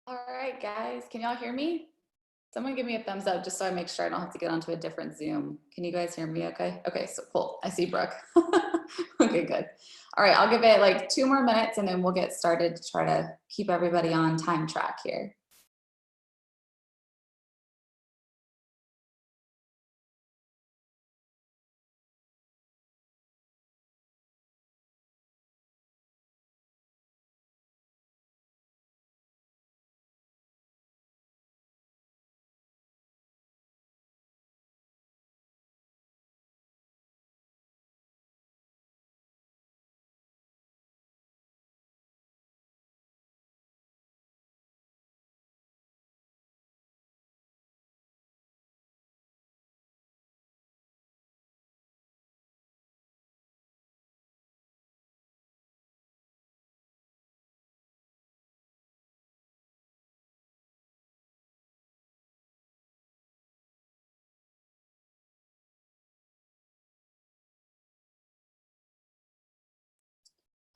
All right, guys, can y'all hear me? Someone give me a thumbs up just so I make sure I don't have to get onto a different Zoom. Can you guys hear me okay? Okay, so cool. I see Brooke. Okay, good. All right, I'll give it like 2 more minutes and then we'll get started to try to keep everybody on time track here.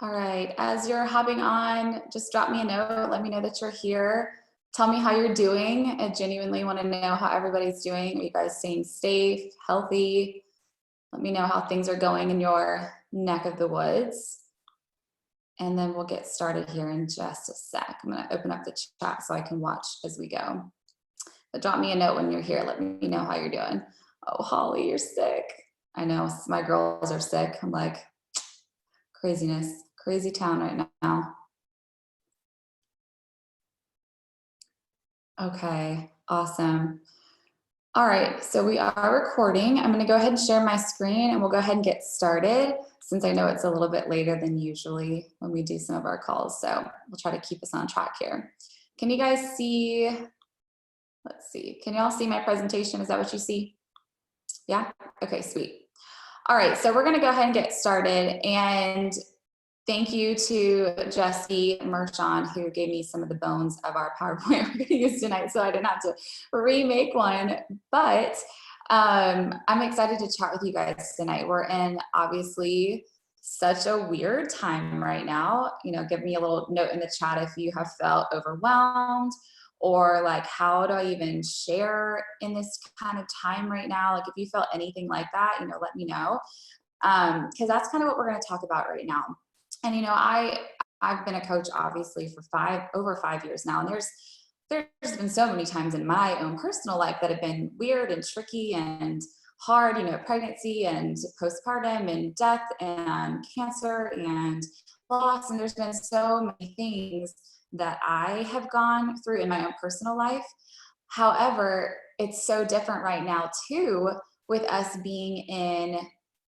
All right, as you're hopping on, just drop me a note. Let me know that you're here. Tell me how you're doing. I genuinely want to know how everybody's doing. Are you guys staying safe, healthy? Let me know how things are going in your neck of the woods. And then we'll get started here in just a sec. I'm gonna open up the chat so I can watch as we go. But drop me a note when you're here. Let me know how you're doing. Oh, Holly, you're sick. I know, my girls are sick. I'm like, craziness, crazy town right now. Okay, awesome. All right, so we are recording. I'm gonna go ahead and share my screen and we'll go ahead and get started since I know it's a little bit later than usually when we do some of our calls. So we'll try to keep us on track here. Can you guys see, let's see, can y'all see my presentation? Is that what you see? Yeah, okay, sweet. All right, so we're gonna go ahead and get started, and thank you to Jesse Mershon who gave me some of the bones of our PowerPoint we're gonna use tonight, so I didn't have to remake one, but I'm excited to chat with you guys tonight. We're in obviously such a weird time right now. You know, give me a little note in the chat if you have felt overwhelmed or like, how do I even share in this kind of time right now? Like if you felt anything like that, you know, let me know. Because that's kind of what we're going to talk about right now. And you know, I've been a coach obviously for over 5 years now, and there's been so many times in my own personal life that have been weird and tricky and hard, you know, pregnancy and postpartum and death and cancer and loss. And there's been so many things that I have gone through in my own personal life. However, it's so different right now too, with us being in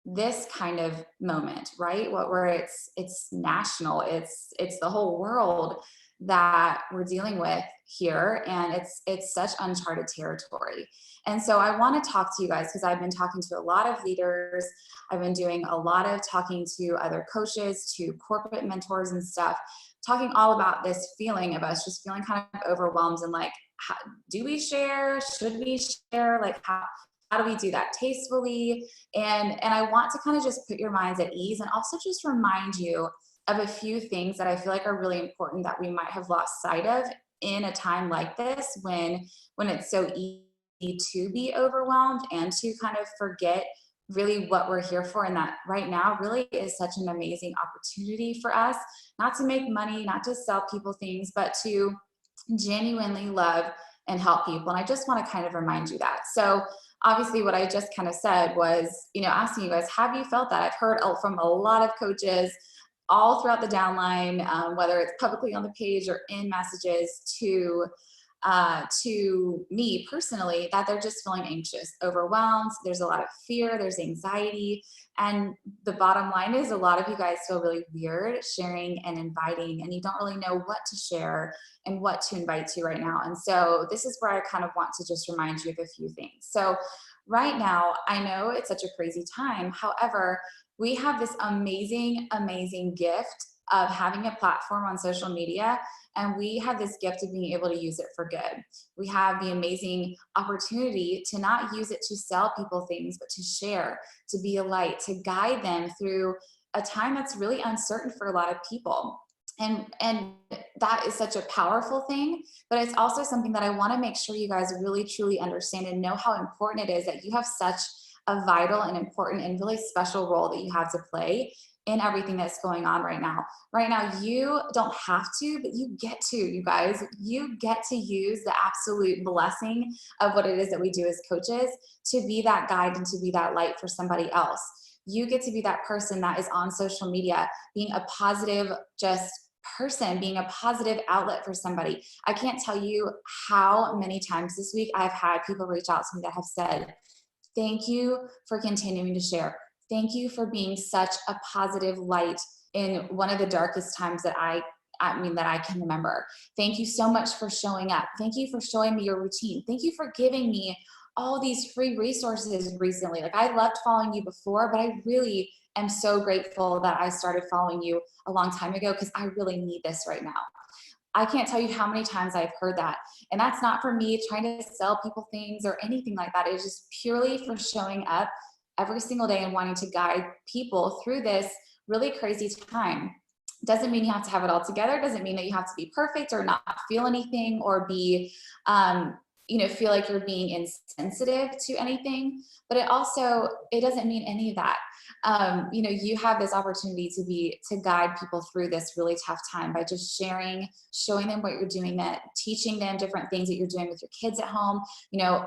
this kind of moment, right? Where it's national, it's the whole world that we're dealing with here, and it's such uncharted territory. And so I want to talk to you guys because I've been talking to a lot of leaders. I've been doing a lot of talking to other coaches, to corporate mentors and stuff, talking all about this feeling of us just feeling kind of overwhelmed and like, how, do we share? Should we share? Like how do we do that tastefully? And I want to kind of just put your minds at ease and also just remind you of a few things that I feel like are really important that we might have lost sight of in a time like this when it's so easy to be overwhelmed and to kind of forget really what we're here for. And that right now really is such an amazing opportunity for us, not to make money, not to sell people things, but to genuinely love and help people. And I just want to kind of remind you that. So obviously what I just kind of said was, you know, asking you guys, have you felt that? I've heard from a lot of coaches all throughout the downline, whether it's publicly on the page or in messages to me personally, that they're just feeling anxious, overwhelmed. There's a lot of fear, there's anxiety. And the bottom line is a lot of you guys feel really weird sharing and inviting, and you don't really know what to share and what to invite to right now. And so this is where I kind of want to just remind you of a few things. So right now, I know it's such a crazy time. However, we have this amazing, amazing gift of having a platform on social media, and we have this gift of being able to use it for good. We have the amazing opportunity to not use it to sell people things, but to share, to be a light, to guide them through a time that's really uncertain for a lot of people. And that is such a powerful thing, but it's also something that I want to make sure you guys really truly understand and know how important it is that you have such a vital and important and really special role that you have to play in everything that's going on right now. Right now, you don't have to, but you get to, you guys. You get to use the absolute blessing of what it is that we do as coaches to be that guide and to be that light for somebody else. You get to be that person that is on social media, being a positive, just person, being a positive outlet for somebody. I can't tell you how many times this week I've had people reach out to me that have said, thank you for continuing to share. Thank you for being such a positive light in one of the darkest times that that I can remember. Thank you so much for showing up. Thank you for showing me your routine. Thank you for giving me all these free resources recently. Like, I loved following you before, but I really am so grateful that I started following you a long time ago because I really need this right now. I can't tell you how many times I've heard that. And that's not for me trying to sell people things or anything like that. It's just purely for showing up every single day and wanting to guide people through this really crazy time. Doesn't mean you have to have it all together. Doesn't mean that you have to be perfect or not feel anything or be, feel like you're being insensitive to anything. But it doesn't mean any of that. You have this opportunity to guide people through this really tough time by just sharing, showing them what you're doing, that teaching them different things that you're doing with your kids at home.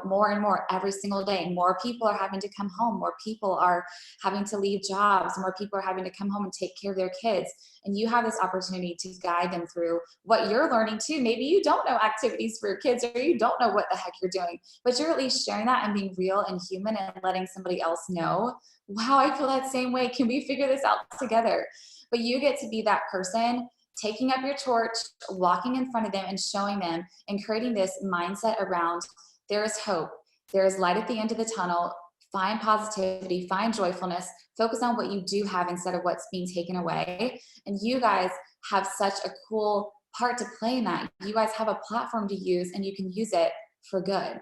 More and more every single day, more people are having to come home, more people are having to leave jobs, more people are having to come home and take care of their kids. And you have this opportunity to guide them through what you're learning too. Maybe you don't know activities for your kids, or you don't know what the heck you're doing, but you're at least sharing that and being real and human and letting somebody else know, wow, I feel that same way. Can we figure this out together? But you get to be that person taking up your torch, walking in front of them and showing them and creating this mindset around there is hope. There is light at the end of the tunnel. Find positivity, find joyfulness, focus on what you do have instead of what's being taken away. And you guys have such a cool part to play in that. You guys have a platform to use and you can use it for good.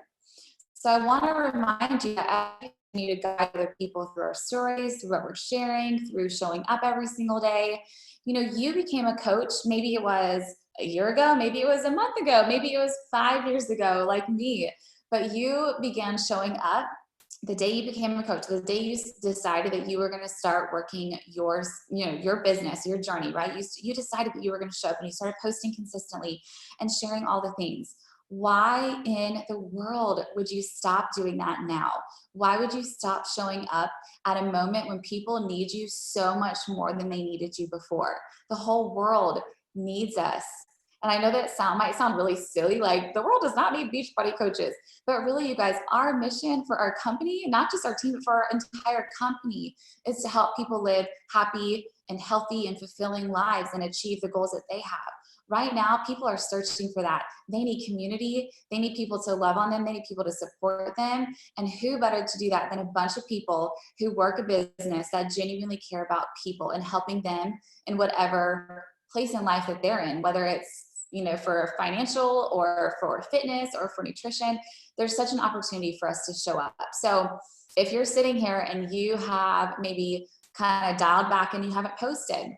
So I want to remind you that I need to guide other people through our stories, through what we're sharing, through showing up every single day. You became a coach. Maybe it was a year ago, maybe it was a month ago, maybe it was 5 years ago, like me. But you began showing up the day you became a coach, the day you decided that you were going to start working your business, your journey, right? You decided that you were going to show up and you started posting consistently and sharing all the things. Why in the world would you stop doing that now? Why would you stop showing up at a moment when people need you so much more than they needed you before? The whole world needs us. And I know that might sound really silly, like the world does not need Beachbody coaches, but really, you guys, our mission for our company, not just our team, but for our entire company, is to help people live happy and healthy and fulfilling lives and achieve the goals that they have. Right now, people are searching for that. They need community. They need people to love on them. They need people to support them. And who better to do that than a bunch of people who work a business that genuinely care about people and helping them in whatever place in life that they're in, whether it's for financial or for fitness or for nutrition. There's such an opportunity for us to show up. So if you're sitting here and you have maybe kind of dialed back and you haven't posted,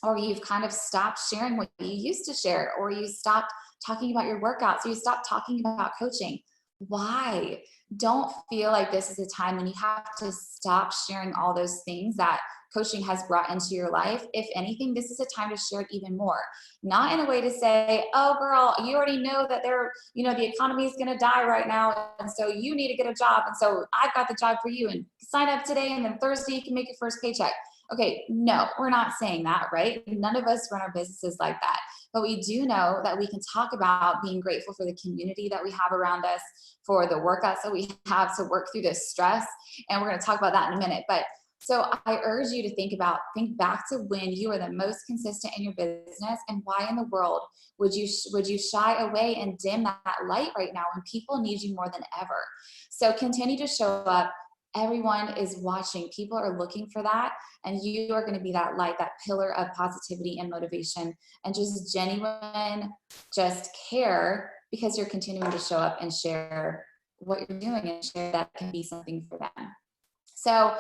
or you've kind of stopped sharing what you used to share, or you stopped talking about your workouts, or you stopped talking about coaching, why? Don't feel like this is a time when you have to stop sharing all those things that coaching has brought into your life. If anything, this is a time to share it even more. Not in a way to say, oh girl, you already know that the economy is going to die right now. And so you need to get a job. And so I've got the job for you, and sign up today. And then Thursday you can make your first paycheck. Okay, no, we're not saying that, right? None of us run our businesses like that. But we do know that we can talk about being grateful for the community that we have around us, for the workouts that we have to work through this stress. And we're going to talk about that in a minute. But so I urge you to think back to when you were the most consistent in your business, and why in the world would you shy away and dim that light right now when people need you more than ever? So continue to show up. Everyone is watching. People are looking for that. And you are going to be that light, that pillar of positivity and motivation, and just genuine, just care, because you're continuing to show up and share what you're doing and share that can be something for them. So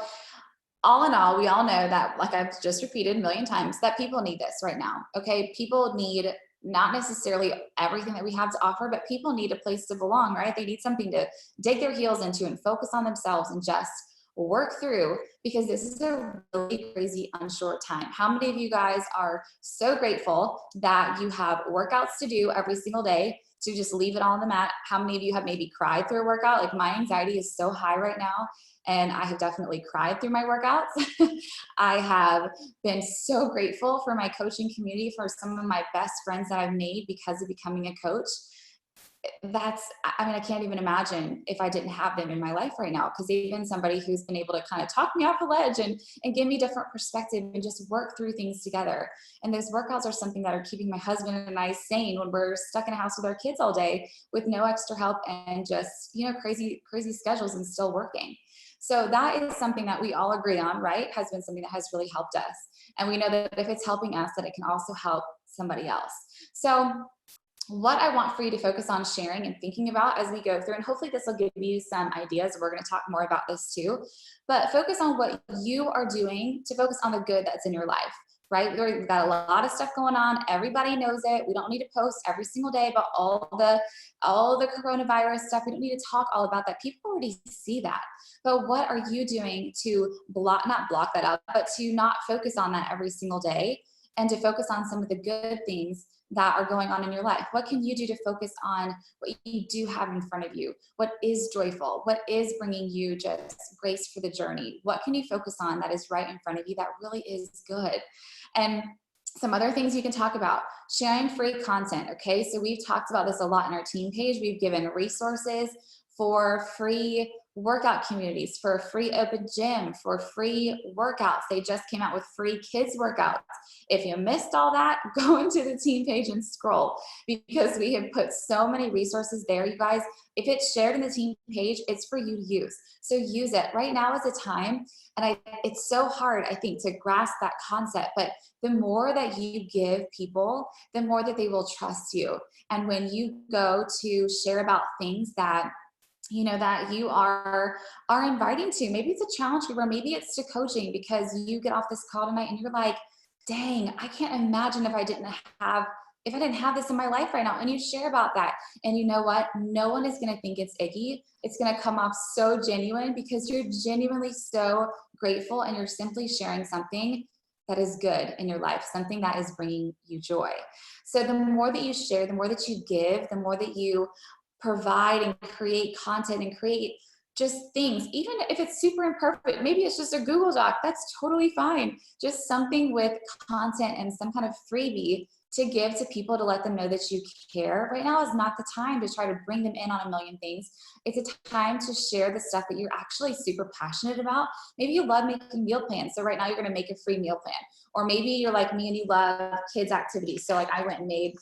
all in all, we all know that, like I've just repeated a million times, that people need this right now. Okay. People need not necessarily everything that we have to offer, but people need a place to belong, right? They need something to dig their heels into and focus on themselves and just work through, because this is a really crazy, unsure time. How many of you guys are so grateful that you have workouts to do every single day to just leave it all on the mat? How many of you have maybe cried through a workout? Like, my anxiety is so high right now, and I have definitely cried through my workouts. I have been so grateful for my coaching community, for some of my best friends that I've made because of becoming a coach. I mean, I can't even imagine if I didn't have them in my life right now, because they've been somebody who's been able to kind of talk me off the ledge and give me different perspective and just work through things together. And those workouts are something that are keeping my husband and I sane when we're stuck in a house with our kids all day with no extra help and just, crazy, crazy schedules and still working. So that is something that we all agree on, right? Has been something that has really helped us. And we know that if it's helping us, that it can also help somebody else. So what I want for you to focus on sharing and thinking about as we go through, and hopefully this will give you some ideas. We're going to talk more about this too, but focus on what you are doing to focus on the good that's in your life, right? We've got a lot of stuff going on. Everybody knows it. We don't need to post every single day about all the coronavirus stuff. We don't need to talk all about that. People already see that. But what are you doing to not block that out, but to not focus on that every single day, and to focus on some of the good things that are going on in your life? What can you do to focus on what you do have in front of you? What is joyful? What is bringing you just grace for the journey? What can you focus on that is right in front of you that really is good? And some other things you can talk about: sharing free content. Okay, so we've talked about this a lot in our team page. We've given resources for free workout communities, for a free open gym, for free workouts. They just came out with free kids workouts. If you missed all that, go into the team page and scroll, because we have put so many resources there, you guys. If it's shared in the team page, it's for you to use. So use it. Right now is the time. And it's so hard, I think, to grasp that concept. But the more that you give people, the more that they will trust you. And when you go to share about things that that you are inviting to, maybe it's a challenge group, or maybe it's to coaching, because you get off this call tonight and you're like, dang, I can't imagine if I didn't have this in my life right now. And you share about that. And you know what? No one is going to think it's icky. It's going to come off so genuine, because you're genuinely so grateful, and you're simply sharing something that is good in your life, something that is bringing you joy. So the more that you share, the more that you give, the more that you provide and create content and create just things, even if it's super imperfect, maybe it's just a Google Doc, that's totally fine. Just something with content and some kind of freebie to give to people, to let them know that you care. Right now is not the time to try to bring them in on a million things. It's a time to share the stuff that you're actually super passionate about. Maybe you love making meal plans, so right now you're going to make a free meal plan. Or maybe you're like me and you love kids activities, so like I went and made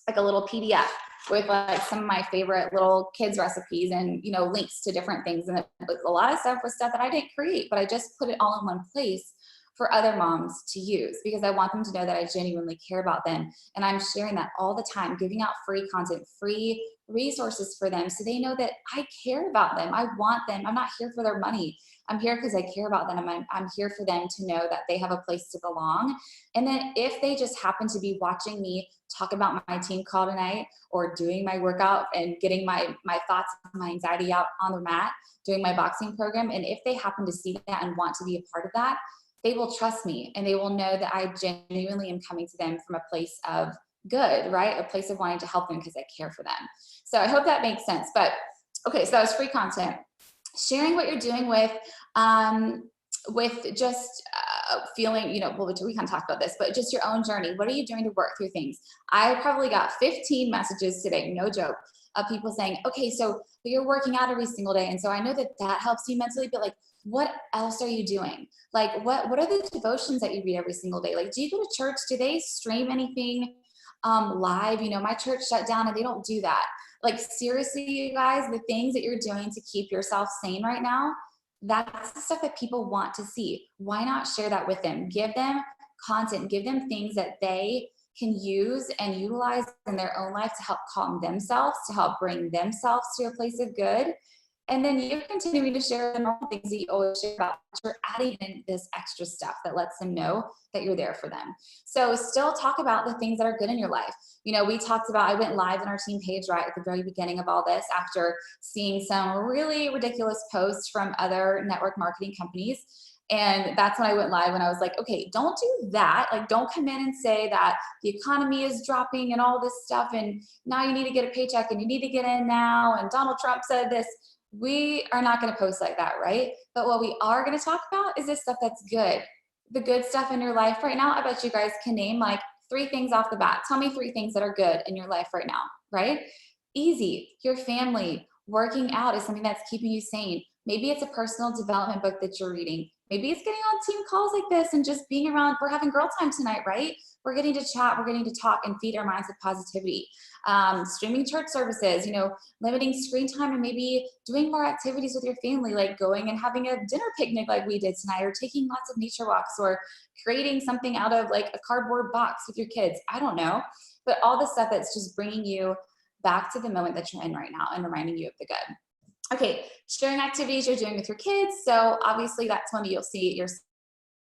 like a little PDF with like some of my favorite little kids recipes and links to different things. And a lot of stuff was stuff that I didn't create, but I just put it all in one place for other moms to use, because I want them to know that I genuinely care about them. And I'm sharing that all the time, giving out free content, free resources for them, so they know that I care about them. I want them. I'm not here for their money. I'm here because I care about them. I'm here for them to know that they have a place to belong. And then if they just happen to be watching me talk about my team call tonight, or doing my workout and getting my thoughts, my anxiety out on the mat, doing my boxing program, and if they happen to see that and want to be a part of that, they will trust me, and they will know that I genuinely am coming to them from a place of good, right? A place of wanting to help them because I care for them. So I hope that makes sense. But okay, so that was free content. Sharing what you're doing with just feeling, well, we kind of talked about this, but just your own journey. What are you doing to work through things? I probably got 15 messages today, no joke, of people saying, okay, so you're working out every single day, and so I know that helps you mentally, but like, what else are you doing? Like, what are the devotions that you read every single day? Like, do you go to church? Do they stream anything live? My church shut down and they don't do that. Like, seriously, you guys, the things that you're doing to keep yourself sane right now, that's the stuff that people want to see. Why not share that with them? Give them content, give them things that they can use and utilize in their own life to help calm themselves, to help bring themselves to a place of good. And then you're continuing to share the normal things that you always share about, but you're adding in this extra stuff that lets them know that you're there for them. So still talk about the things that are good in your life. You know, we talked about, I went live on our team page right at the very beginning of all this after seeing some really ridiculous posts from other network marketing companies. And that's when I went live, and I was like, okay, don't do that. Like, don't come in and say that the economy is dropping and all this stuff, and now you need to get a paycheck and you need to get in now, and Donald Trump said this. We are not going to post like that, right? But what we are going to talk about is this stuff that's good. The good stuff in your life right now. I bet you guys can name like 3 things off the bat. Tell me 3 things that are good in your life right now, right? Easy. Your family. Working out is something that's keeping you sane. Maybe it's a personal development book that you're reading. Maybe it's getting on team calls like this and just being around. We're having girl time tonight, right? We're getting to chat, we're getting to talk and feed our minds with positivity. Streaming church services, you know, limiting screen time and maybe doing more activities with your family, like going and having a dinner picnic like we did tonight, or taking lots of nature walks, or creating something out of like a cardboard box with your kids. I don't know, but all the stuff that's just bringing you back to the moment that you're in right now and reminding you of the good. Okay, sharing activities you're doing with your kids. So obviously that's when you'll see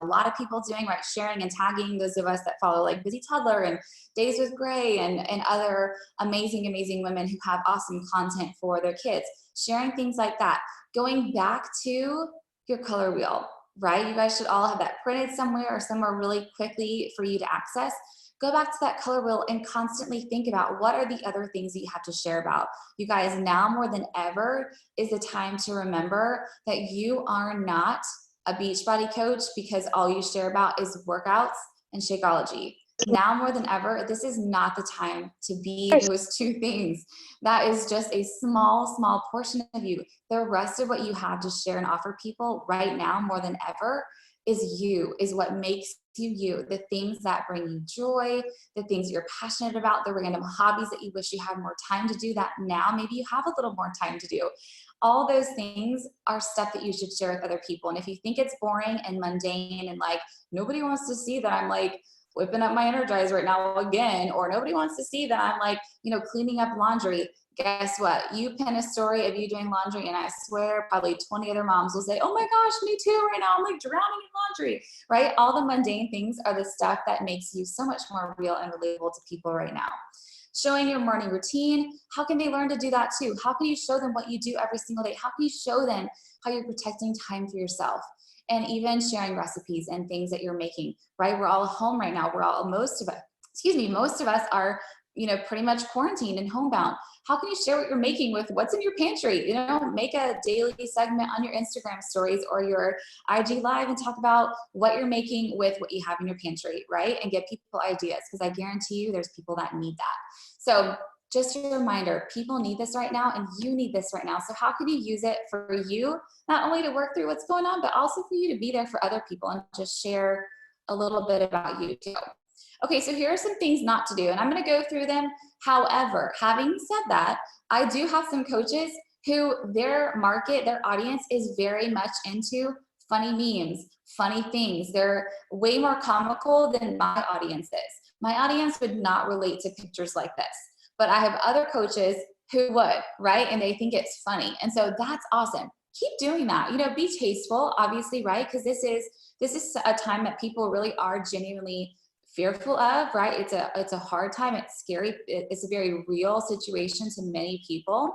a lot of people doing, right? Sharing and tagging those of us that follow like Busy Toddler and Days with Gray and other amazing, amazing women who have awesome content for their kids. Sharing things like that. Going back to your color wheel, right? You guys should all have that printed somewhere or somewhere really quickly for you to access. Go back to that color wheel and constantly think about what are the other things that you have to share about. You guys, now more than ever is the time to remember that you are not a Beachbody coach because all you share about is workouts and Shakeology. Now more than ever, this is not the time to be those 2 things. That is just a small, small portion of you. The rest of what you have to share and offer people right now more than ever is you, is what makes you, the things that bring you joy, the things you're passionate about, the random hobbies that you wish you had more time to do that now maybe you have a little more time to do. All those things are stuff that you should share with other people. And if you think it's boring and mundane and like nobody wants to see that I'm like whipping up my Energize right now again, or nobody wants to see that I'm like, you know, cleaning up laundry, guess what? You pin a story of you doing laundry and I swear probably 20 other moms will say, oh my gosh, me too right now. I'm like drowning in laundry, right? All the mundane things are the stuff that makes you so much more real and relatable to people right now. Showing your morning routine, how can they learn to do that too? How can you show them what you do every single day? How can you show them how you're protecting time for yourself? And even sharing recipes and things that you're making, right? We're all home right now. Most of us are, you know, pretty much quarantined and homebound. How can you share what you're making with what's in your pantry? You know, make a daily segment on your Instagram stories or your IG live and talk about what you're making with what you have in your pantry, right? And get people ideas, because I guarantee you there's people that need that. So just a reminder, people need this right now and you need this right now. So how can you use it for you, not only to work through what's going on, but also for you to be there for other people and just share a little bit about you too. Okay, so here are some things not to do, and I'm gonna go through them. However, having said that, I do have some coaches who their market, their audience is very much into funny memes, funny things. They're way more comical than my audience is. My audience would not relate to pictures like this, but I have other coaches who would, right? And they think it's funny. And so that's awesome. Keep doing that. You know, be tasteful, obviously, right? Because this is a time that people really are genuinely fearful of, right? It's a hard time. It's scary. It's a very real situation to many people.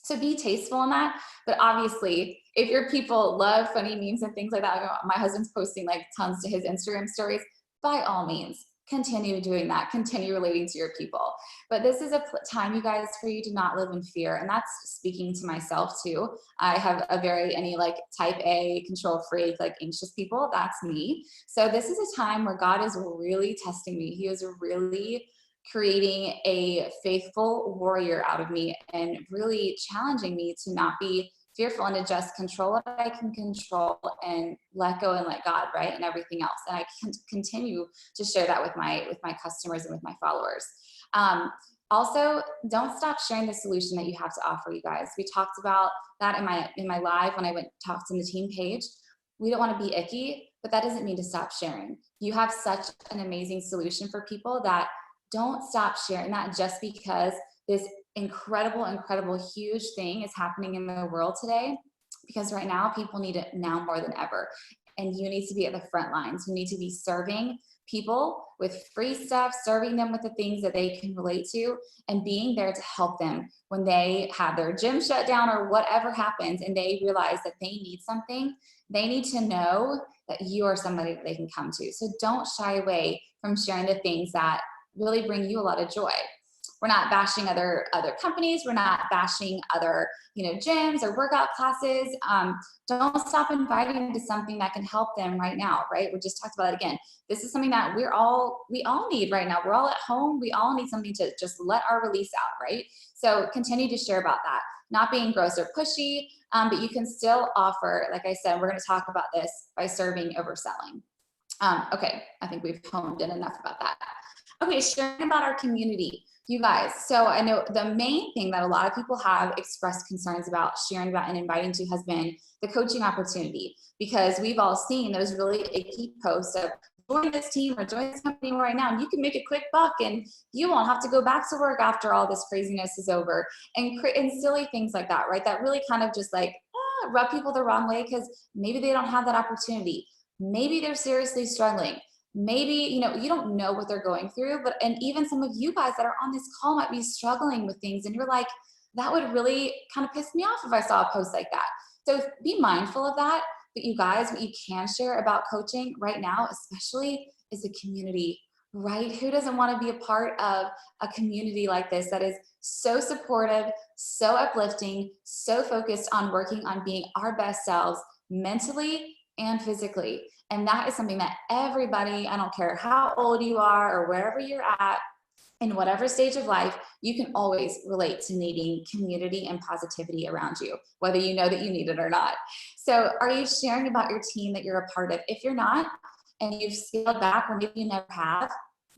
So be tasteful in that. But obviously, if your people love funny memes and things like that, my husband's posting like tons to his Instagram stories, by all means, continue doing that, continue relating to your people. But this is a time, you guys, for you to not live in fear. And that's speaking to myself too. I have any like type A control freak, like anxious people, that's me. So this is a time where God is really testing me. He is really creating a faithful warrior out of me and really challenging me to not be fearful and to just control what I can control and let go and let God, right? And everything else. And I can continue to share that with my customers and with my followers. Also, don't stop sharing the solution that you have to offer, you guys. We talked about that in my live when I went talked on the team page. We don't want to be icky, but that doesn't mean to stop sharing. You have such an amazing solution for people that don't stop sharing that just because this incredible, huge thing is happening in the world today, because right now people need it now more than ever. And you need to be at the front lines. You need to be serving people with free stuff, serving them with the things that they can relate to, and being there to help them when they have their gym shut down or whatever happens and they realize that they need something. They need to know that you are somebody that they can come to. So don't shy away from sharing the things that really bring you a lot of joy. We're not bashing other companies. We're not bashing other, gyms or workout classes. Don't stop inviting to something that can help them right now, right? We just talked about it again. This is something that we all need right now. We're all at home. We all need something to just let our release out, right? So continue to share about that. Not being gross or pushy, but you can still offer, like I said, we're going to talk about this by serving over selling. Okay, I think we've honed in enough about that. Okay, sharing about our community. You guys, so I know the main thing that a lot of people have expressed concerns about sharing about and inviting to has been the coaching opportunity, because we've all seen those really icky posts of join this team or join this company right now, and you can make a quick buck and you won't have to go back to work after all this craziness is over, and silly things like that, right? That really kind of just like rub people the wrong way, because maybe they don't have that opportunity. Maybe they're seriously struggling. Maybe, you don't know what they're going through, and even some of you guys that are on this call might be struggling with things, and you're like, that would really kind of piss me off if I saw a post like that. So be mindful of that. But you guys, what you can share about coaching right now, especially, is the community, right? Who doesn't want to be a part of a community like this that is so supportive, so uplifting, so focused on working on being our best selves mentally and physically? And that is something that everybody, I don't care how old you are or wherever you're at, in whatever stage of life, you can always relate to needing community and positivity around you, whether you know that you need it or not. So are you sharing about your team that you're a part of? If you're not, and you've scaled back, or maybe you never have,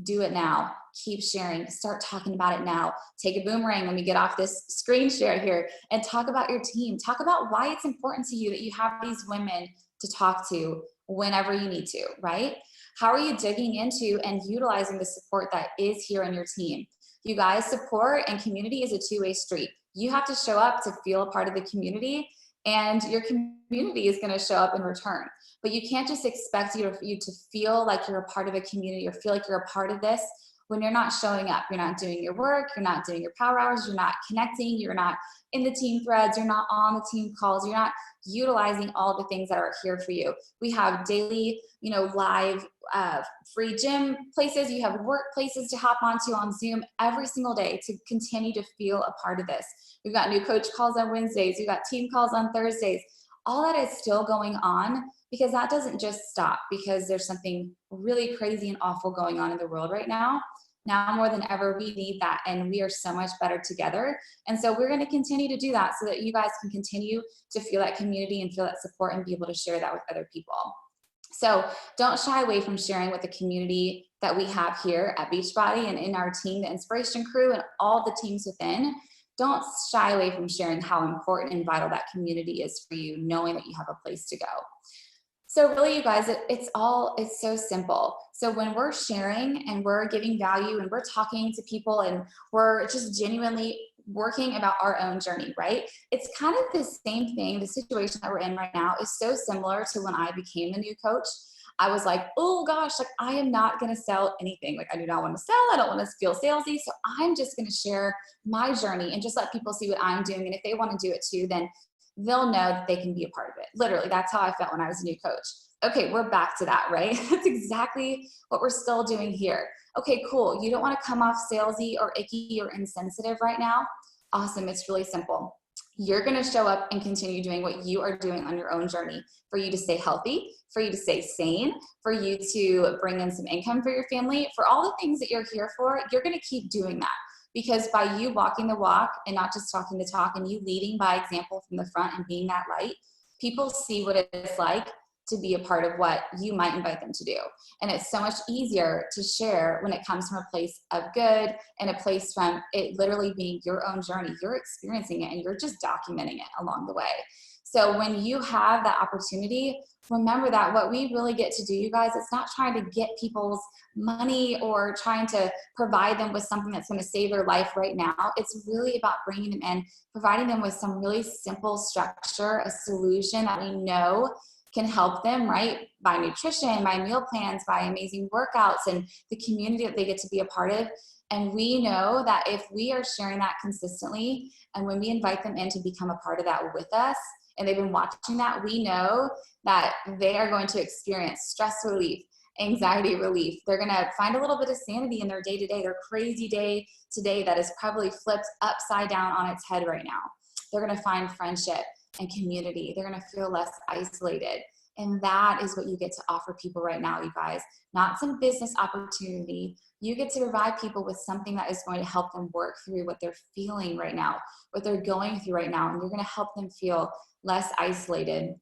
do it now. Keep sharing. Start talking about it now. Take a boomerang when we get off this screen share here and talk about your team. Talk about why it's important to you that you have these women to talk to whenever you need to, right? How are you digging into and utilizing the support that is here in your team? You guys, support and community is a two-way street. You have to show up to feel a part of the community, and your community is going to show up in return. But you can't just expect you to feel like you're a part of a community or feel like you're a part of this when you're not showing up. You're not doing your work. You're not doing your power hours. You're not connecting. You're not in the team threads. You're not on the team calls. You're not utilizing all the things that are here for you. We have daily, live free gym places. You have workplaces to hop onto on Zoom every single day to continue to feel a part of this. We've got new coach calls on Wednesdays. We've got team calls on Thursdays. All that is still going on, because that doesn't just stop because there's something really crazy and awful going on in the world right now. Now more than ever, we need that, and we are so much better together. And so we're going to continue to do that so that you guys can continue to feel that community and feel that support and be able to share that with other people. So don't shy away from sharing with the community that we have here at Beachbody and in our team, the Inspiration Crew, and all the teams within. Don't shy away from sharing how important and vital that community is for you, knowing that you have a place to go. So really, you guys, it's so simple. So when we're sharing and we're giving value and we're talking to people and we're just genuinely working about our own journey, right? It's kind of the same thing. The situation that we're in right now is so similar to when I became a new coach. I was like, oh gosh, like I am not going to sell anything. Like I do not want to sell. I don't want to feel salesy. So I'm just going to share my journey and just let people see what I'm doing. And if they want to do it too, then they'll know that they can be a part of it. Literally, that's how I felt when I was a new coach. Okay, we're back to that, right? That's exactly what we're still doing here. Okay, cool. You don't want to come off salesy or icky or insensitive right now. Awesome. It's really simple. You're going to show up and continue doing what you are doing on your own journey for you to stay healthy, for you to stay sane, for you to bring in some income for your family, for all the things that you're here for. You're going to keep doing that. Because by you walking the walk and not just talking the talk, and you leading by example from the front and being that light, people see what it's like to be a part of what you might invite them to do. And it's so much easier to share when it comes from a place of good and a place from it literally being your own journey. You're experiencing it and you're just documenting it along the way. So when you have that opportunity, remember that what we really get to do, you guys, it's not trying to get people's money or trying to provide them with something that's going to save their life right now. It's really about bringing them in, providing them with some really simple structure, a solution that we know can help them, right? By nutrition, by meal plans, by amazing workouts, and the community that they get to be a part of. And we know that if we are sharing that consistently, and when we invite them in to become a part of that with us, and they've been watching that, we know that they are going to experience stress relief, anxiety relief. They're going to find a little bit of sanity in their day-to-day, their crazy day today that is probably flipped upside down on its head right now. They're going to find friendship and community. They're going to feel less isolated. And that is what you get to offer people right now, you guys. Not some business opportunity. You get to provide people with something that is going to help them work through what they're feeling right now, what they're going through right now. And you're going to help them feel less isolated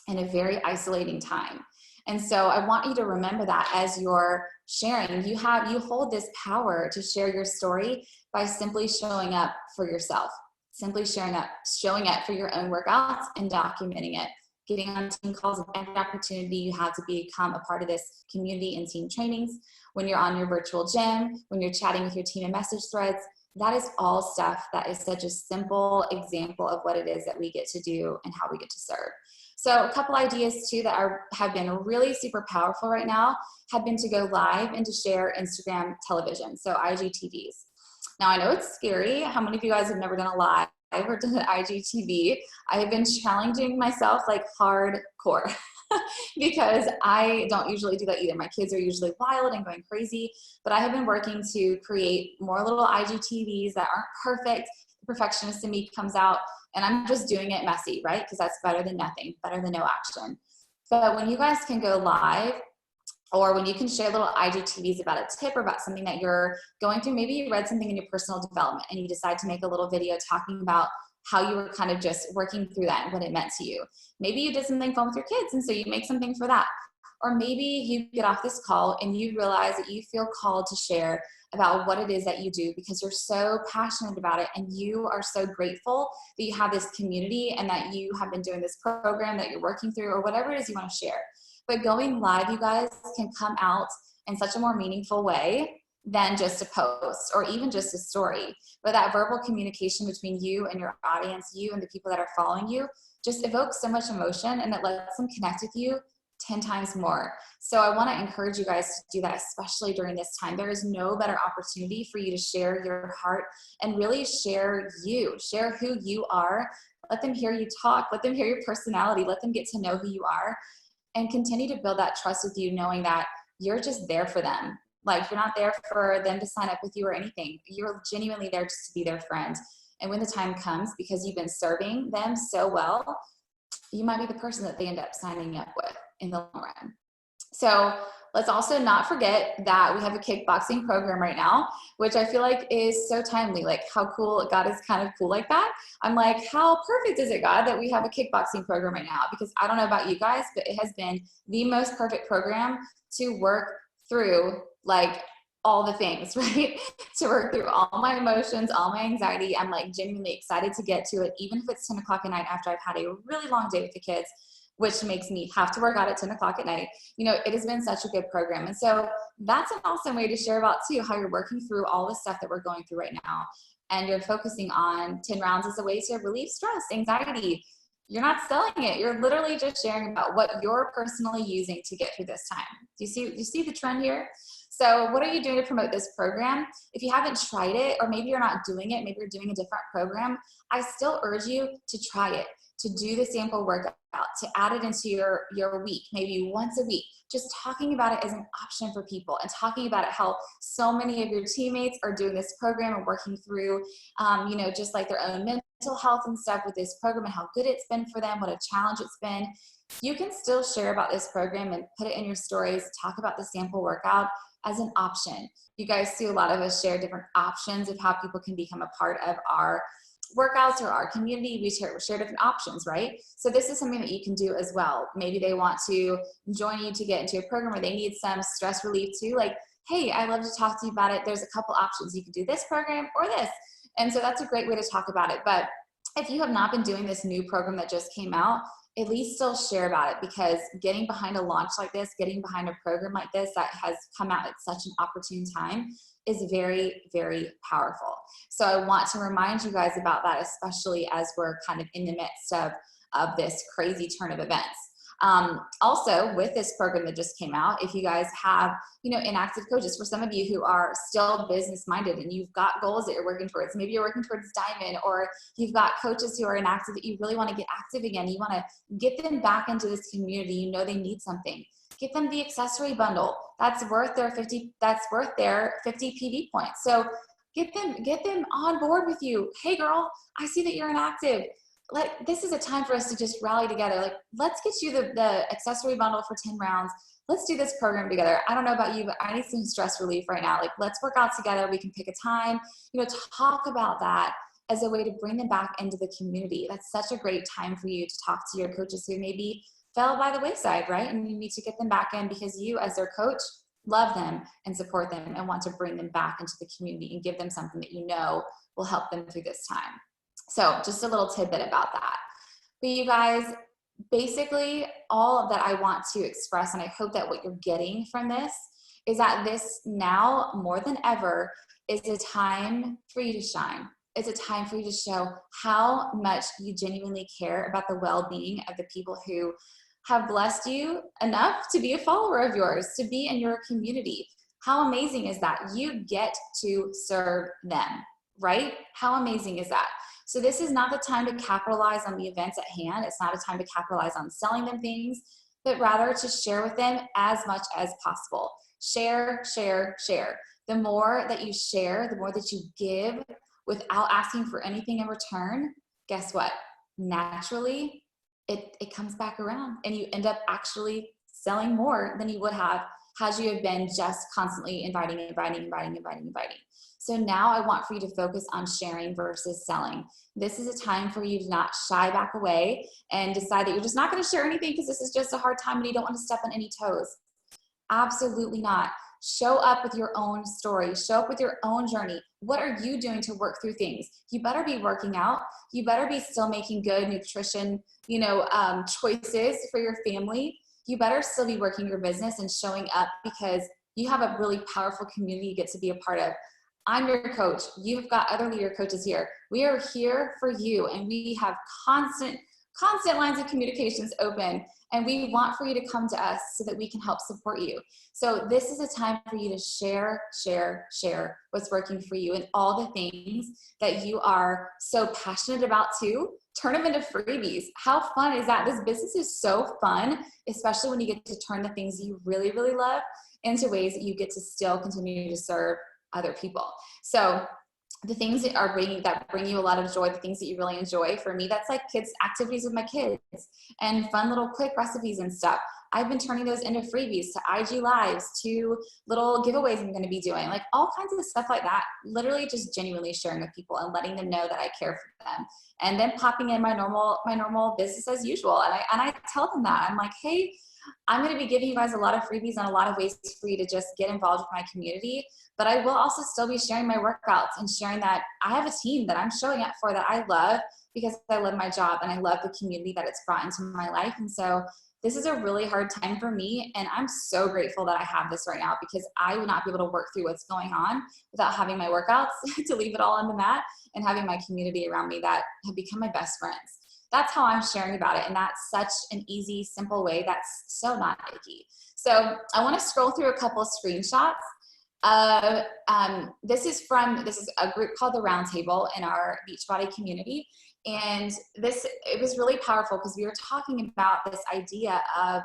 in a very isolating time. And so I want you to remember that as you're sharing, you hold this power to share your story by simply showing up for yourself, simply showing up for your own workouts and documenting it, getting on team calls with every opportunity you have to become a part of this community and team trainings, when you're on your virtual gym, when you're chatting with your team in message threads. That is all stuff that is such a simple example of what it is that we get to do and how we get to serve. So a couple ideas too that have been really super powerful right now have been to go live and to share Instagram television, so IGTVs. Now I know it's scary. How many of you guys have never done a live or done an IGTV? I have been challenging myself like hardcore because I don't usually do that either. My kids are usually wild and going crazy, but I have been working to create more little IGTVs that aren't perfect. The perfectionist in me comes out, and I'm just doing it messy, right? Because that's better than nothing, better than no action. But when you guys can go live, or when you can share little IGTVs about a tip or about something that you're going through, maybe you read something in your personal development and you decide to make a little video talking about how you were kind of just working through that and what it meant to you. Maybe you did something fun with your kids, and so you make something for that. Or maybe you get off this call and you realize that you feel called to share about what it is that you do because you're so passionate about it and you are so grateful that you have this community and that you have been doing this program that you're working through, or whatever it is you want to share. But going live, you guys, can come out in such a more meaningful way than just a post or even just a story. But that verbal communication between you and your audience, you and the people that are following you, just evokes so much emotion, and it lets them connect with you 10 times more. So I want to encourage you guys to do that, especially during this time. There is no better opportunity for you to share your heart and really share you, share who you are. Let them hear you talk, let them hear your personality, let them get to know who you are, and continue to build that trust with you, knowing that you're just there for them. Like, you're not there for them to sign up with you or anything. You're genuinely there just to be their friend. And when the time comes, because you've been serving them so well, you might be the person that they end up signing up with in the long run. So let's also not forget that we have a kickboxing program right now, which I feel like is so timely. Like, how cool, God is kind of cool like that. I'm like, how perfect is it, God, that we have a kickboxing program right now? Because I don't know about you guys, but it has been the most perfect program to work through, like, all the things, right? To work through all my emotions, all my anxiety. I'm like genuinely excited to get to it, even if it's 10 o'clock at night after I've had a really long day with the kids, which makes me have to work out at 10 o'clock at night. You know, it has been such a good program. And so that's an awesome way to share about too, how you're working through all the stuff that we're going through right now. And you're focusing on 10 rounds as a way to relieve stress, anxiety. You're not selling it. You're literally just sharing about what you're personally using to get through this time. Do you see the trend here? So what are you doing to promote this program? If you haven't tried it, or maybe you're not doing it, maybe you're doing a different program, I still urge you to try it, to do the sample workout, to add it into your week, maybe once a week, just talking about it as an option for people and talking about it, how so many of your teammates are doing this program and working through, you know, just like their own mental health and stuff with this program and how good it's been for them, what a challenge it's been. You can still share about this program and put it in your stories, talk about the sample workout as an option. You guys see a lot of us share different options of how people can become a part of our workouts or our community. We share different options, right? So this is something that you can do as well. Maybe they want to join you to get into a program where they need some stress relief too. Like, hey, I'd love to talk to you about it. There's a couple options. You can do this program or this. And so that's a great way to talk about it. But if you have not been doing this new program that just came out, at least still share about it, because getting behind a launch like this, getting behind a program like this that has come out at such an opportune time is very, very powerful. So I want to remind you guys about that, especially as we're kind of in the midst of this crazy turn of events. Also, with this program that just came out, if you guys have, inactive coaches, for some of you who are still business minded and you've got goals that you're working towards, maybe you're working towards diamond, or you've got coaches who are inactive that you really want to get active again. You want to get them back into this community. They need something. Get them the accessory bundle. That's worth their 50 PV points. So get them on board with you. Hey girl, I see that you're inactive. This is a time for us to just rally together. Let's get you the accessory bundle for 10 rounds. Let's do this program together. I don't know about you, but I need some stress relief right now. Let's work out together. We can pick a time, talk about that as a way to bring them back into the community. That's such a great time for you to talk to your coaches who maybe fell by the wayside, right? And you need to get them back in, because you, as their coach, love them and support them and want to bring them back into the community and give them something that will help them through this time. So just a little tidbit about that. But you guys, basically all that I want to express, and I hope that what you're getting from this is that this now more than ever is a time for you to shine. It's a time for you to show how much you genuinely care about the well-being of the people who have blessed you enough to be a follower of yours, to be in your community. How amazing is that? You get to serve them, right? How amazing is that? So this is not the time to capitalize on the events at hand. It's not a time to capitalize on selling them things, but rather to share with them as much as possible. Share, share, share. The more that you share, the more that you give without asking for anything in return, guess what? Naturally, it comes back around, and you end up actually selling more than you would have had you have been just constantly inviting. So now I want for you to focus on sharing versus selling. This is a time for you to not shy back away and decide that you're just not going to share anything because this is just a hard time and you don't want to step on any toes. Absolutely not. Show up with your own story. Show up with your own journey. What are you doing to work through things? You better be working out. You better be still making good nutrition, choices for your family. You better still be working your business and showing up, because you have a really powerful community you get to be a part of. I'm your coach. You've got other leader coaches here. We are here for you, and we have constant lines of communications open, and we want for you to come to us so that we can help support you. So this is a time for you to share what's working for you, and all the things that you are so passionate about too. Turn them into freebies. How fun is that? This business is so fun, especially when you get to turn the things you really, really love into ways that you get to still continue to serve other people. So the things that bring you a lot of joy, the things that you really enjoy, for me, that's like kids activities with my kids and fun little quick recipes and stuff. I've been turning those into freebies, to IG lives, to little giveaways I'm going to be doing, like all kinds of stuff like that. Literally just genuinely sharing with people and letting them know that I care for them, and then popping in my normal business as usual. And I tell them that I'm like, hey, I'm going to be giving you guys a lot of freebies and a lot of ways for you to just get involved with my community. But I will also still be sharing my workouts and sharing that I have a team that I'm showing up for that I love, because I love my job and I love the community that it's brought into my life. And so this is a really hard time for me, and I'm so grateful that I have this right now, because I would not be able to work through what's going on without having my workouts to leave it all on the mat, and having my community around me that have become my best friends. That's how I'm sharing about it, and that's such an easy, simple way that's so not icky. So I want to scroll through a couple of screenshots. This is a group called the Roundtable in our Beachbody community. And it was really powerful, because we were talking about this idea of,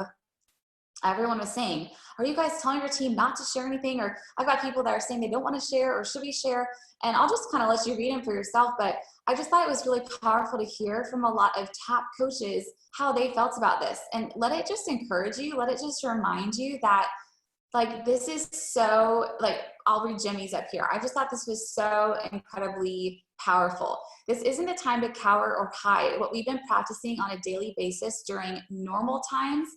everyone was saying, are you guys telling your team not to share anything? Or I've got people that are saying they don't want to share, or should we share? And I'll just kind of let you read them for yourself. But I just thought it was really powerful to hear from a lot of top coaches how they felt about this. And let it just encourage you. Let it just remind you that, like, this is so, like, I'll read Jimmy's up here. I just thought this was so incredibly powerful. This isn't a time to cower or hide. What we've been practicing on a daily basis during normal times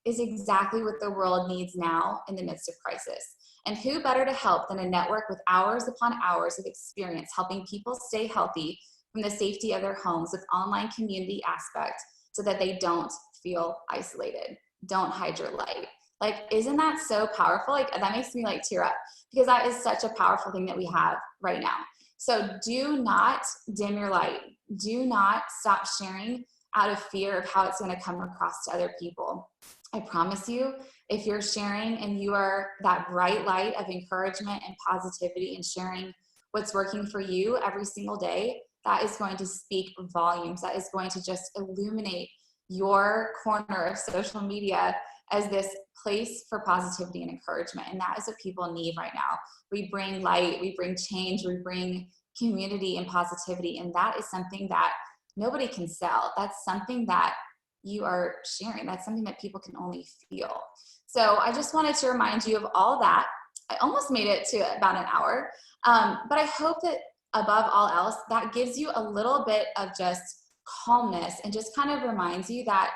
is exactly what the world needs now in the midst of crisis. And who better to help than a network with hours upon hours of experience helping people stay healthy, from the safety of their homes with online community aspect so that they don't feel isolated. Don't hide your light. Like, isn't that so powerful? Like, that makes me like tear up, because that is such a powerful thing that we have right now. So do not dim your light. Do not stop sharing out of fear of how it's going to come across to other people. I promise you, if you're sharing and you are that bright light of encouragement and positivity and sharing what's working for you every single day, that is going to speak volumes. That is going to just illuminate your corner of social media as this place for positivity and encouragement. And that is what people need right now. We bring light, we bring change, we bring community and positivity. And that is something that nobody can sell. That's something that you are sharing. That's something that people can only feel. So I just wanted to remind you of all that. I almost made it to about an hour, but I hope that above all else, that gives you a little bit of just calmness and just kind of reminds you that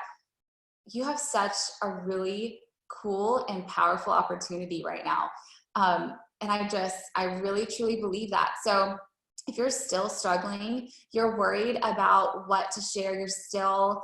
you have such a really cool and powerful opportunity right now. And I really truly believe that. So if you're still struggling, you're worried about what to share, you're still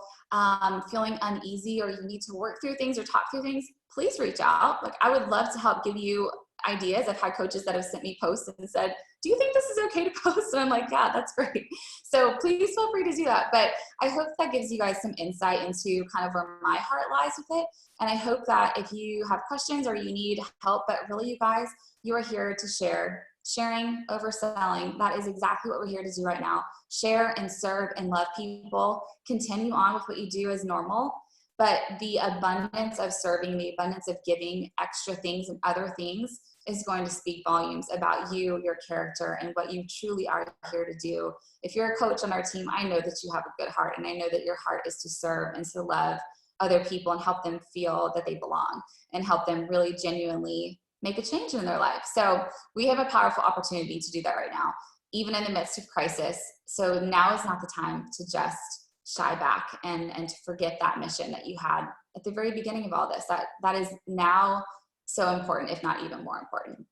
feeling uneasy, or you need to work through things or talk through things, please reach out. Like, I would love to help give you ideas. I've had coaches that have sent me posts and said, do you think this is okay to post? And I'm like, yeah, that's great. So please feel free to do that. But I hope that gives you guys some insight into kind of where my heart lies with it. And I hope that if you have questions or you need help, but really you guys, you are here to share. Sharing over selling, that is exactly what we're here to do right now. Share and serve and love people. Continue on with what you do as normal. But the abundance of serving, the abundance of giving extra things and other things is going to speak volumes about you, your character, and what you truly are here to do. If you're a coach on our team, I know that you have a good heart, and I know that your heart is to serve and to love other people and help them feel that they belong and help them really genuinely make a change in their life. So we have a powerful opportunity to do that right now, even in the midst of crisis. So now is not the time to just shy back and to forget that mission that you had at the very beginning of all this. That is now so important, if not even more important.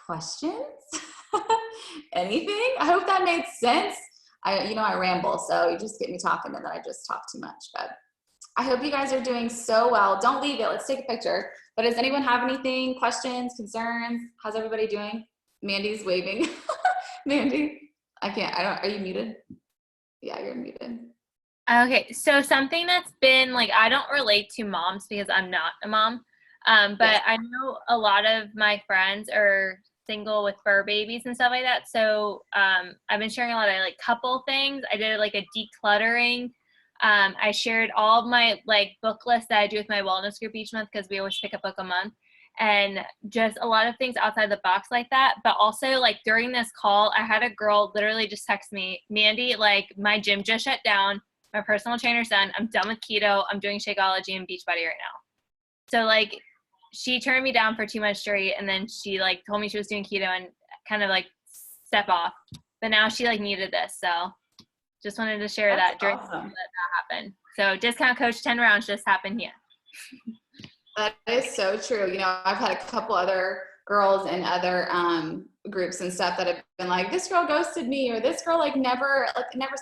Questions? Anything? I hope that made sense. I ramble, so you just get me talking and then I just talk too much. But I hope you guys are doing so well. Don't leave it. Let's take a picture. But does anyone have anything, questions, concerns? How's everybody doing? Mandy's waving. Mandy, are you muted? Yeah, you're muted. Okay, so something that's been, like, I don't relate to moms because I'm not a mom, but yes. I know a lot of my friends are single with fur babies and stuff like that, so I've been sharing a lot of, like, couple things. I did, like, a decluttering. I shared all of my, like, book lists that I do with my wellness group each month because we always pick a book a month, and just a lot of things outside the box like that. But also, like, during this call, I had a girl literally just text me, Mandy, like, my gym just shut down. My personal trainer's done. I'm done with keto. I'm doing Shakeology and Beachbody right now. So, like, she turned me down for 2 months straight, and then she, like, told me she was doing keto and kind of, like, step off. But now she, like, needed this. So just wanted to share that during awesome. that happened. So discount coach 10 rounds just happened here. That is so true. I've had a couple other girls in other groups and stuff that have been like, this girl ghosted me, or this girl never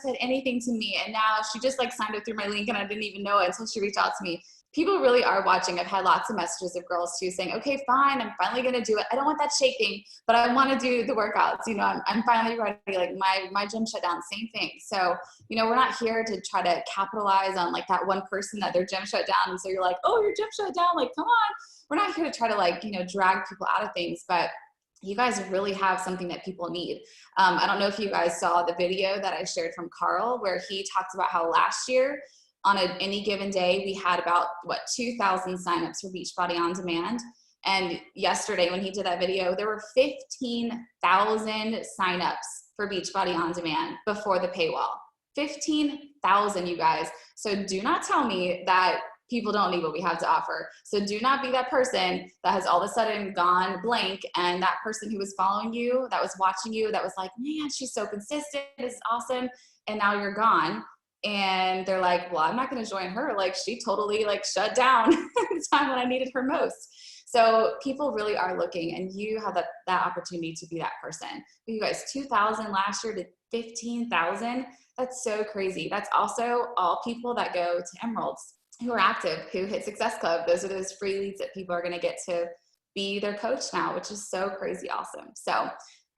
said anything to me, and now she just signed up through my link and I didn't even know it until she reached out to me. People really are watching. I've had lots of messages of girls too saying, okay, fine, I'm finally gonna do it. I don't want that shake thing, but I want to do the workouts. I'm finally ready. Like my gym shut down, same thing. So we're not here to try to capitalize on that one person that their gym shut down, and so you're like, oh, your gym shut down, come on. We're not here to try to drag people out of things, but you guys really have something that people need. I don't know if you guys saw the video that I shared from Carl, where he talks about how last year on any given day, we had about 2,000 signups for Beachbody On Demand. And yesterday when he did that video, there were 15,000 signups for Beachbody On Demand before the paywall. 15,000, you guys. So do not tell me that people don't need what we have to offer. So do not be that person that has all of a sudden gone blank, and that person who was following you, that was watching you, that was like, man, she's so consistent, this is awesome, and now you're gone. And they're like, well, I'm not going to join her. She totally shut down at the time when I needed her most. So people really are looking, and you have that opportunity to be that person. But you guys, 2,000 last year to 15,000. That's so crazy. That's also all people that go to Emeralds, who are active, who hit Success Club. Those are those free leads that people are going to get to be their coach now, which is so crazy awesome. So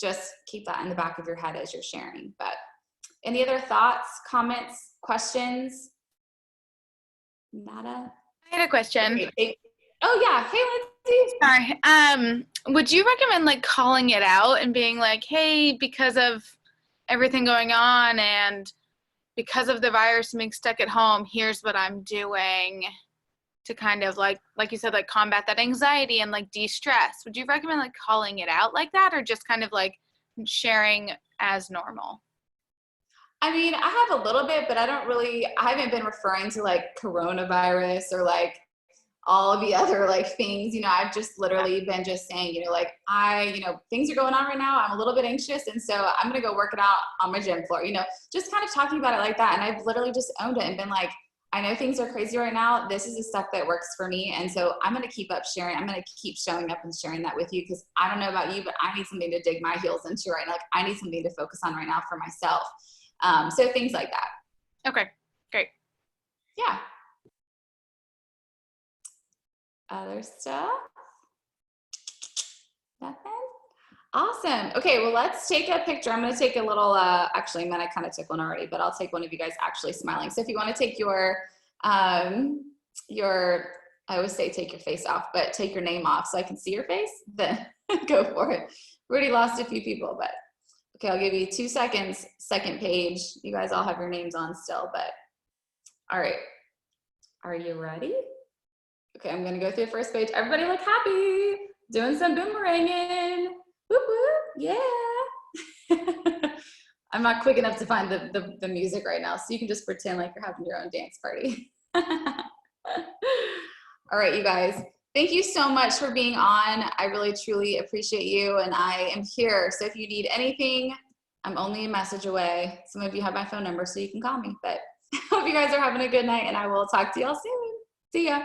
just keep that in the back of your head as you're sharing. But any other thoughts, comments, questions? Nada? I had a question. Okay. Oh yeah, hey Lindsay. Sorry. Would you recommend like calling it out and being like, hey, because of everything going on and because of the virus being stuck at home, here's what I'm doing to kind of like you said, like combat that anxiety and like de-stress? Would you recommend like calling it out like that, or just kind of like sharing as normal? I mean, I have a little bit, but I haven't been referring to like coronavirus or like all of the other like things, I've just literally been just saying, like things are going on right now. I'm a little bit anxious. And so I'm going to go work it out on my gym floor, just kind of talking about it like that. And I've literally just owned it and been like, I know things are crazy right now. This is the stuff that works for me. And so I'm going to keep up sharing. I'm going to keep showing up and sharing that with you, because I don't know about you, but I need something to dig my heels into right now. Like I need something to focus on right now for myself. So things like that. Okay, great. Yeah. Other stuff? Nothing? Awesome. Okay, well, let's take a picture. I'm going to take a little, actually, I mean, I kind of took one already, but I'll take one of you guys actually smiling. So if you want to take I always say take your face off, but take your name off so I can see your face, then go for it. We already lost a few people, but okay, I'll give you 2 seconds. Second page. You guys all have your names on still, but all right. Are you ready? Okay, I'm going to go through the first page. Everybody look happy. Doing some boomeranging. Whoop, whoop. Yeah. I'm not quick enough to find the music right now, so you can just pretend like you're having your own dance party. All right, you guys. Thank you so much for being on. I really, truly appreciate you, and I am here. So if you need anything, I'm only a message away. Some of you have my phone number, so you can call me. But I hope you guys are having a good night, and I will talk to y'all soon. See ya.